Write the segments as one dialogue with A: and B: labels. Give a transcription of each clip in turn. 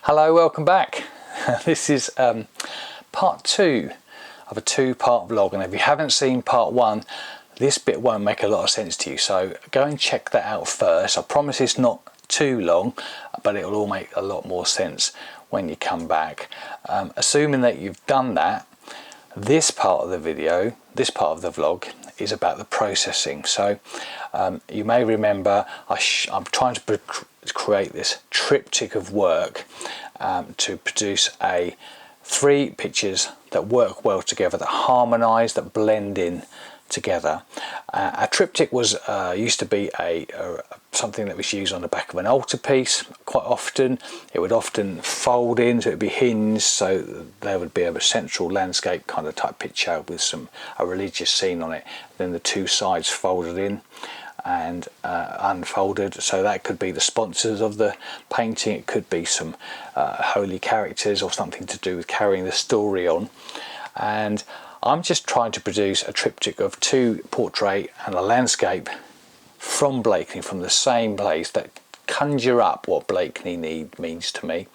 A: Hello, welcome back. This is part 2 of a 2-part vlog, and if you haven't seen part 1, this bit won't make a lot of sense to you, so go and check that out first. I promise it's not too long, but it will all make a lot more sense when you come back. Assuming that you've done that, this part of the video, this part of the vlog, is about the processing. So you may remember I'm trying to create this triptych of work to produce 3 pictures that work well together, that harmonize, that blend in together. A triptych was used to be something that was used on the back of an altarpiece. Quite often it would often fold in, so it would be hinged, so there would be a central landscape kind of type picture with a religious scene on it, then the 2 sides folded in and unfolded, so that could be the sponsors of the painting, it could be some holy characters or something to do with carrying the story on. And I'm just trying to produce a triptych of 2 portrait and a landscape from Blakeney, from the same place, that conjure up what Blakeney means to me.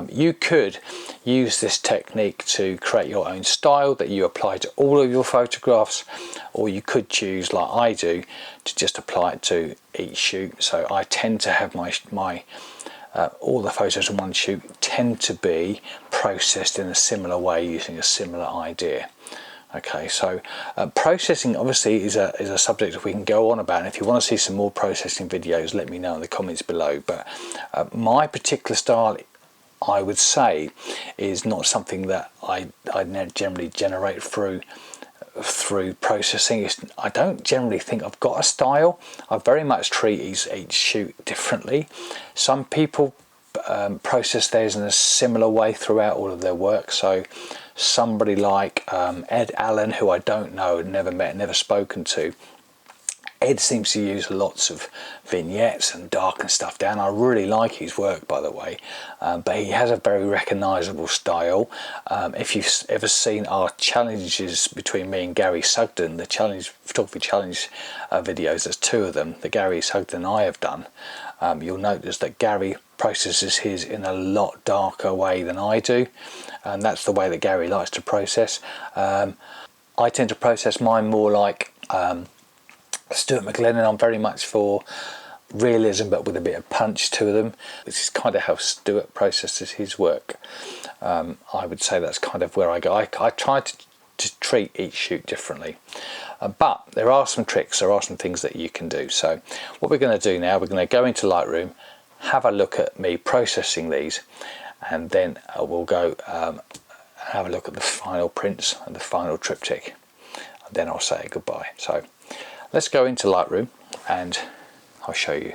A: You could use this technique to create your own style that you apply to all of your photographs, or you could choose, like I do, to just apply it to each shoot. So I tend to have my all the photos in one shoot tend to be processed in a similar way using a similar idea. Okay, so processing obviously is a subject that we can go on about, and if you want to see some more processing videos, let me know in the comments below. But my particular style, I would say, is not something that I generally generate through processing. I don't generally think I've got a style. I very much treat each shoot differently. Some people process theirs in a similar way throughout all of their work. So somebody like Ed Allen, who I don't know, never met, never spoken to. Ed seems to use lots of vignettes and darken stuff down. I really like his work, by the way, but he has a very recognisable style. If you've ever seen our challenges between me and Gary Sugden, the photography challenge videos, there's 2 of them, the Gary Sugden and I have done, you'll notice that Gary processes his in a lot darker way than I do, and that's the way that Gary likes to process. I tend to process mine more like Stuart McLennan. I'm very much for realism, but with a bit of punch to them, which is kind of how Stuart processes his work. I would say that's kind of where I go. I try to treat each shoot differently, but there are some tricks, there are some things that you can do. So what we're going to do now, we're going to go into Lightroom, have a look at me processing these, and then we'll go have a look at the final prints and the final triptych, and then I'll say goodbye. So let's go into Lightroom and I'll show you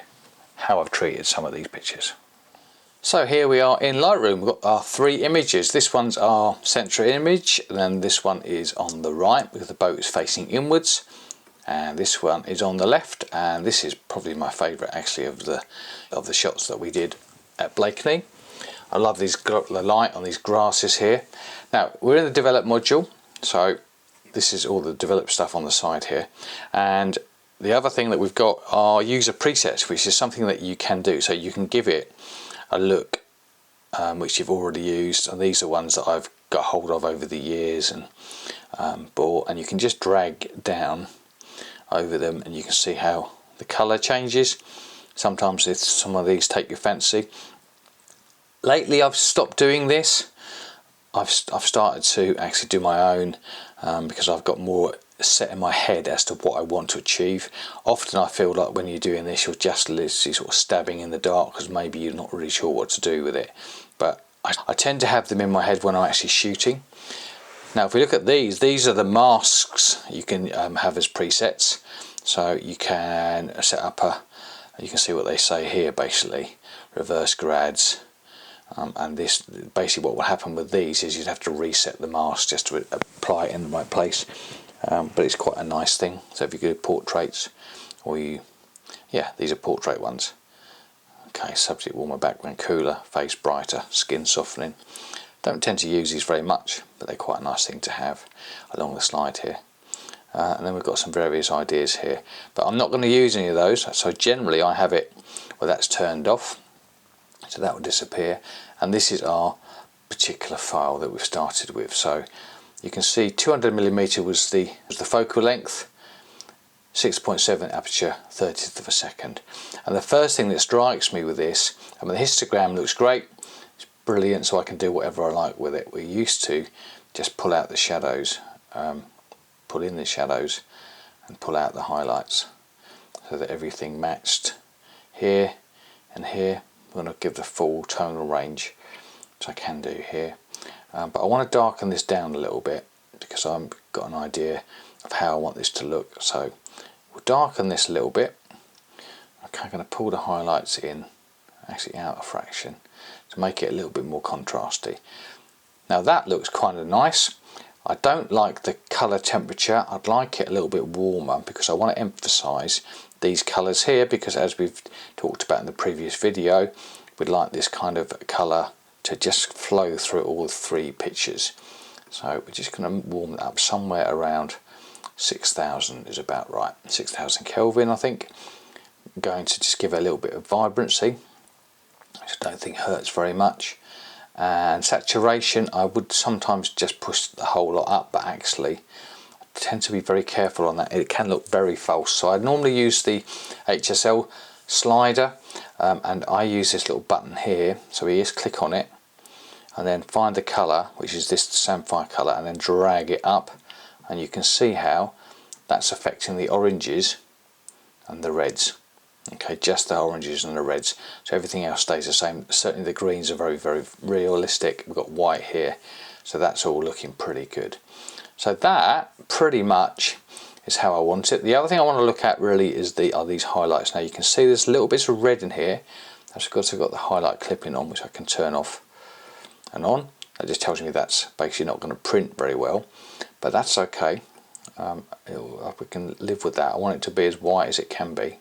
A: how I've treated some of these pictures. So here we are in Lightroom. We've got our 3 images. This one's our central image, and then this one is on the right because the boat is facing inwards, and this one is on the left, and this is probably my favourite actually of the shots that we did at Blakeney. I love the light on these grasses here. Now we're in the develop module, so this is all the developed stuff on the side here, and the other thing that we've got are user presets, which is something that you can do. So you can give it a look which you've already used, and these are ones that I've got hold of over the years and bought, and you can just drag down over them and you can see how the colour changes. Sometimes if some of these take your fancy. Lately I've stopped doing this. I've started to actually do my own because I've got more set in my head as to what I want to achieve. Often I feel like when you're doing this, you're just literally sort of stabbing in the dark because maybe you're not really sure what to do with it. But I tend to have them in my head when I'm actually shooting. Now if we look at these are the masks you can have as presets. So you can set up you can see what they say here, basically reverse grads. And this basically what will happen with these is you'd have to reset the mask just to apply it in the right place, but it's quite a nice thing. So if you do portraits, or these are portrait ones. Okay, subject warmer, background cooler, face brighter, skin softening. Don't tend to use these very much, but they're quite a nice thing to have along the slide here. And then we've got some various ideas here, but I'm not going to use any of those, so generally I have it where that's turned off. So that will disappear, and this is our particular file that we've started with. So you can see 200mm was the focal length, 6.7 aperture, 30th of a second. And the first thing that strikes me with this, I mean, the histogram looks great, it's brilliant, so I can do whatever I like with it. We used to just pull out the shadows, pull in the shadows and pull out the highlights so that everything matched here and here. I'm going to give the full tonal range, which I can do here, but I want to darken this down a little bit because I've got an idea of how I want this to look. So we'll darken this a little bit. Okay, I'm going to pull the highlights in, actually out a fraction, to make it a little bit more contrasty. Now that looks kind of nice. I don't like the colour temperature. I'd like it a little bit warmer because I want to emphasise these colours here, because as we've talked about in the previous video, we'd like this kind of colour to just flow through all three pictures. So we're just going to warm it up somewhere around 6,000 is about right, 6,000 Kelvin I think. I'm going to just give it a little bit of vibrancy, which I don't think hurts very much. And saturation, I would sometimes just push the whole lot up, but actually I tend to be very careful on that. It can look very false, so I normally use the HSL slider, and I use this little button here. So we just click on it and then find the colour, which is this samphire colour, and then drag it up, and you can see how that's affecting the oranges and the reds. Okay, just the oranges and the reds, so everything else stays the same. Certainly the greens are very, very realistic. We've got white here, so that's all looking pretty good. So that pretty much is how I want it. The other thing I want to look at really is are these highlights. Now you can see there's little bits of red in here. That's because I've got the highlight clipping on, which I can turn off and on. That just tells me that's basically not going to print very well, but that's okay. We can live with that. I want it to be as white as it can be,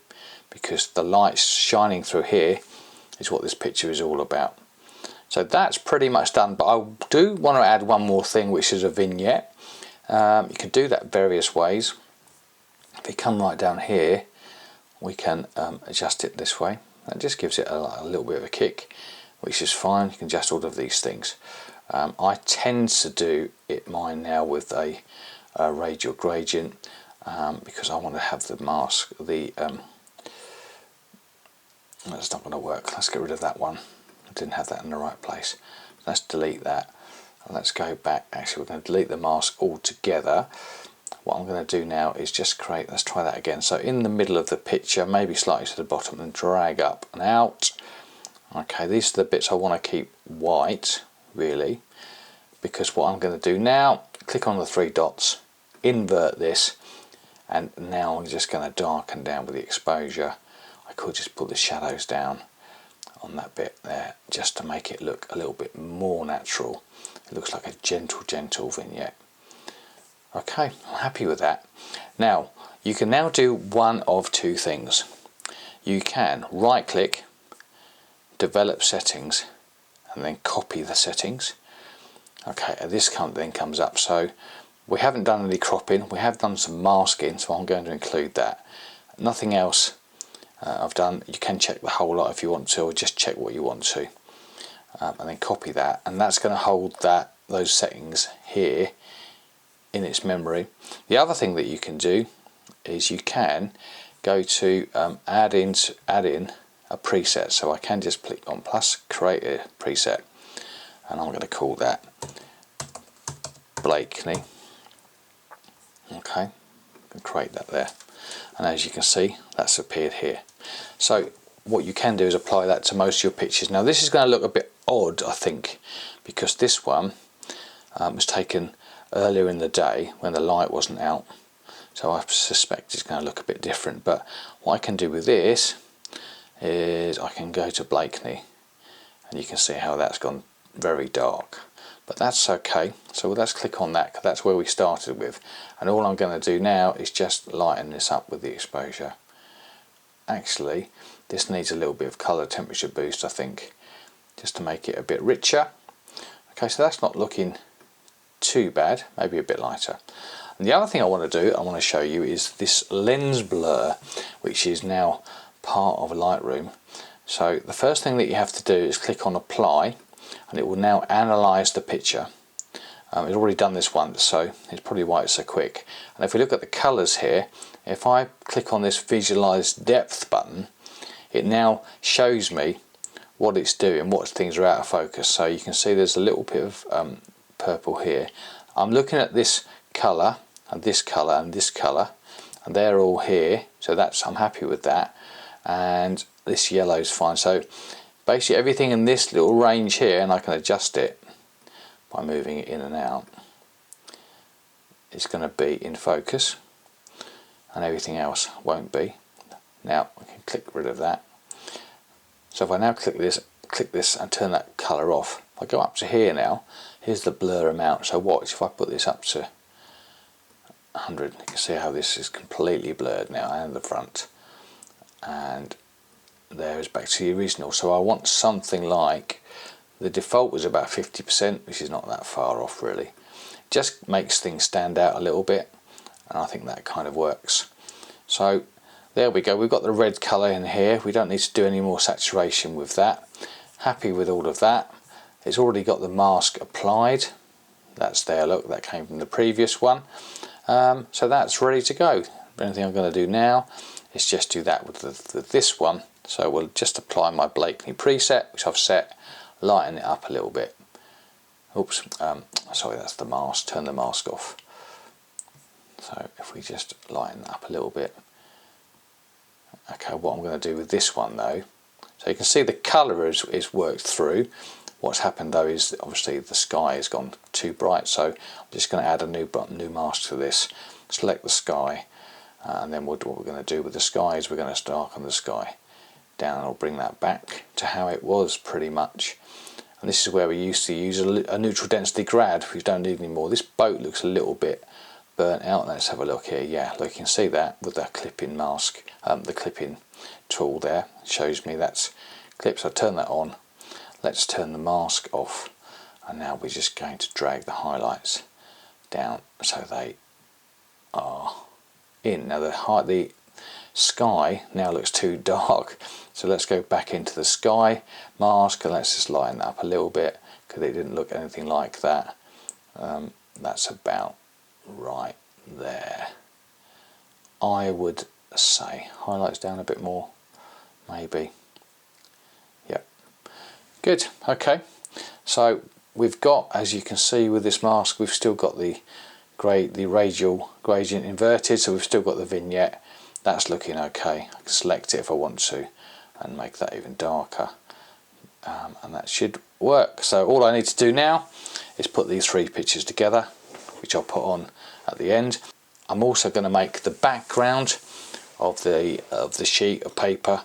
A: because the light shining through here is what this picture is all about. So that's pretty much done, but I do want to add one more thing, which is a vignette. You can do that various ways. If you come right down here, we can adjust it this way. That just gives it a little bit of a kick, which is fine. You can adjust all of these things. I tend to do mine now with a radial gradient, because I want to have the mask, that's not going to work. Let's get rid of that one. I didn't have that in the right place. Let's delete that. And let's go back. Actually, we're going to delete the mask altogether. What I'm going to do now is just create, let's try that again. So in the middle of the picture, maybe slightly to the bottom, and drag up and out. Okay, these are the bits I want to keep white, really, because what I'm going to do now, click on the three dots, invert this, and now I'm just going to darken down with the exposure. I could just put the shadows down on that bit there, just to make it look a little bit more natural. It looks like a gentle vignette. Okay, I'm happy with that. Now, you can now do one of two things. You can right click, develop settings, and then copy the settings. Okay, and this then comes up. So we haven't done any cropping, we have done some masking, so I'm going to include that. Nothing else I've done. You can check the whole lot if you want to, or just check what you want to, and then copy that, and that's going to hold those settings here in its memory. The other thing that you can do is you can go to add in a preset. So I can just click on plus, create a preset, and I'm going to call that Blakeney. Okay, I can create that there, and as you can see, that's appeared here. So what you can do is apply that to most of your pictures. Now this is going to look a bit odd, I think, because this one was taken earlier in the day when the light wasn't out, so I suspect it's going to look a bit different. But what I can do with this is I can go to Blakeney, and you can see how that's gone very dark, but that's okay. So let's click on that, because that's where we started with, and all I'm going to do now is just lighten this up with the exposure. Actually, this needs a little bit of colour temperature boost, I think, just to make it a bit richer. Okay, so that's not looking too bad, maybe a bit lighter. And the other thing I want to do, I want to show you, is this lens blur, which is now part of Lightroom. So the first thing that you have to do is click on apply, and it will now analyze the picture. It's already done this once, so it's probably why it's so quick. And if we look at the colors here, if I click on this visualize depth button, it now shows me what it's doing, what things are out of focus. So you can see there's a little bit of purple here. I'm looking at this color and this color and this color, and they're all here, so I'm happy with that. And this yellow is fine. So basically everything in this little range here, and I can adjust it by moving it in and out, it's going to be in focus, and everything else won't be. Now I can click rid of that. So if I now click this and turn that colour off, if I go up to here now, here's the blur amount. So watch, if I put this up to 100, you can see how this is completely blurred now, and the front, and there is back to the original. So I want something like, the default was about 50%, which is not that far off really. Just makes things stand out a little bit, and I think that kind of works. So there we go, we've got the red colour in here. We don't need to do any more saturation with that. Happy with all of that. It's already got the mask applied. That's there, look, that came from the previous one. So that's ready to go. The only thing I'm going to do now is just do that with this one. So we'll just apply my Blakeney preset, which I've set, lighten it up a little bit. Oops, sorry, that's the mask. Turn the mask off. So if we just lighten that up a little bit. Okay, what I'm going to do with this one though, so you can see the colour is worked through. What's happened though is obviously the sky has gone too bright, so I'm just going to add a new mask to this. Select the sky, and then what we're going to do with the sky is we're going to darken the sky down, and I'll bring that back to how it was pretty much. And this is where we used to use a neutral density grad. We don't need any more. This boat looks a little bit burnt out. Let's have a look here. Yeah, look, you can see that with that clipping mask, the clipping tool there shows me that's clipped. So I turn that on. Let's turn the mask off, and now we're just going to drag the highlights down so they are in. Now the sky now looks too dark, so let's go back into the sky mask and let's just lighten that up a little bit, because it didn't look anything like that. That's about right there. I would say highlights down a bit more, maybe. Yep, good. Okay, so we've got, as you can see with this mask, we've still got the radial gradient inverted, so we've still got the vignette. That's looking okay. I can select it if I want to and make that even darker, and that should work. So all I need to do now is put these three pictures together, which I'll put on at the end. I'm also going to make the background of the sheet of paper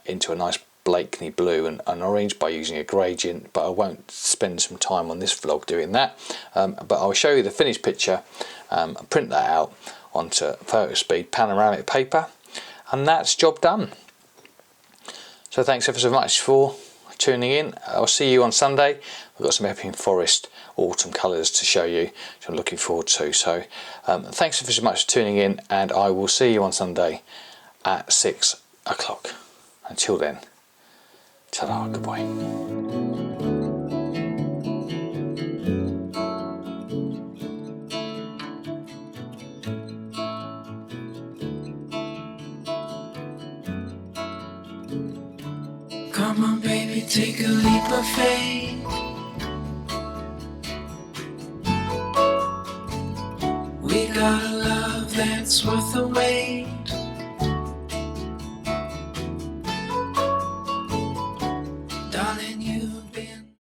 A: into a nice Blakeney blue and orange by using a gradient, but I won't spend some time on this vlog doing that. But I'll show you the finished picture, print that out onto photo speed panoramic paper, and that's job done. So thanks ever so much for tuning in. I'll see you on Sunday. We've got some Epping Forest autumn colours to show you, which I'm looking forward to. So thanks ever so much for tuning in, and I will see you on Sunday at 6 o'clock. Until then, ta-da, goodbye.
B: Come on baby, take a leap of faith. We got a love that's worth the wait.